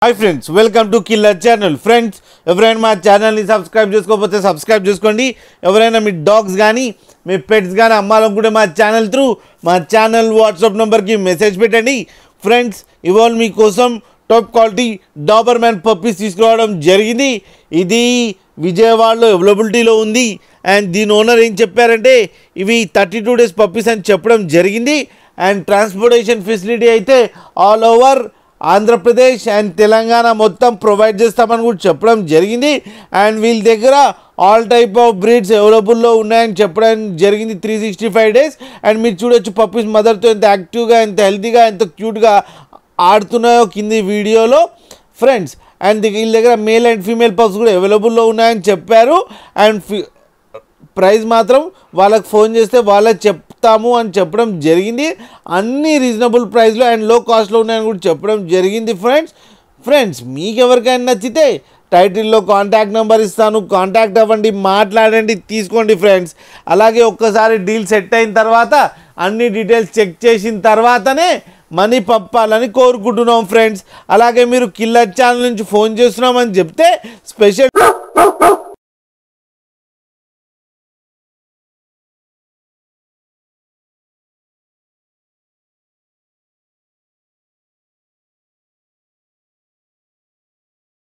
Hi friends, welcome to killer channel. Friends, ఎవరైనా మా ఛానల్ని సబ్స్క్రైబ్ చేసుకోకపోతే సబ్స్క్రైబ్ చేసుకోండి. ఎవరైనా మీ డాగ్స్ కానీ మీ పెట్స్ కానీ అమ్మాలనుకుంటే మా ఛానల్ వాట్సాప్ నెంబర్కి మెసేజ్ పెట్టండి. ఫ్రెండ్స్, ఇవాళ మీకోసం top quality Dabur man puppies తీసుకురావడం జరిగింది. ఇది విజయవాడలో అవైలబిలిటీలో ఉంది. అండ్ దీని ఓనర్ ఏం చెప్పారంటే ఇవి 32 days పప్పీస్ అని చెప్పడం జరిగింది. అండ్ ట్రాన్స్పోర్టేషన్ ఫెసిలిటీ అయితే all over Andhra Pradesh and Telangana మొత్తం ప్రొవైడ్ చేస్తామని కూడా చెప్పడం జరిగింది. అండ్ వీళ్ళ దగ్గర ఆల్ టైప్ ఆఫ్ బ్రీడ్స్ అవైలబుల్లో ఉన్నాయని చెప్పడం జరిగింది 365 days. అండ్ మీరు చూడొచ్చు పప్పీస్ మదర్తో ఎంత యాక్టివ్గా, ఎంత హెల్తీగా, ఎంత క్యూట్గా ఆడుతున్నాయో కింది వీడియోలో ఫ్రెండ్స్. అండ్ వీళ్ళ దగ్గర మేల్ అండ్ ఫీమేల్ పప్స్ కూడా అవైలబుల్లో ఉన్నాయని చెప్పారు. అండ్ ప్రైస్ మాత్రం వాళ్ళకి ఫోన్ చేస్తే వాళ్ళకి చెప్తాము అని చెప్పడం జరిగింది. అన్ని రీజనబుల్ ప్రైస్లో అండ్ లో కాస్ట్లో ఉన్నాయని కూడా చెప్పడం జరిగింది. ఫ్రెండ్స్ మీకు ఎవరికైనా నచ్చితే టైటిల్లో కాంటాక్ట్ నెంబర్ ఇస్తాను, కాంటాక్ట్ అవ్వండి, మాట్లాడండి, తీసుకోండి ఫ్రెండ్స్. అలాగే ఒక్కసారి డీల్ సెట్ అయిన తర్వాత అన్ని డీటెయిల్స్ చెక్ చేసిన తర్వాతనే మనీ పంపాలని కోరుకుంటున్నాం ఫ్రెండ్స్. అలాగే మీరు కిల్లర్ ఛానల్ నుంచి ఫోన్ చేస్తున్నామని చెప్తే స్పెషల్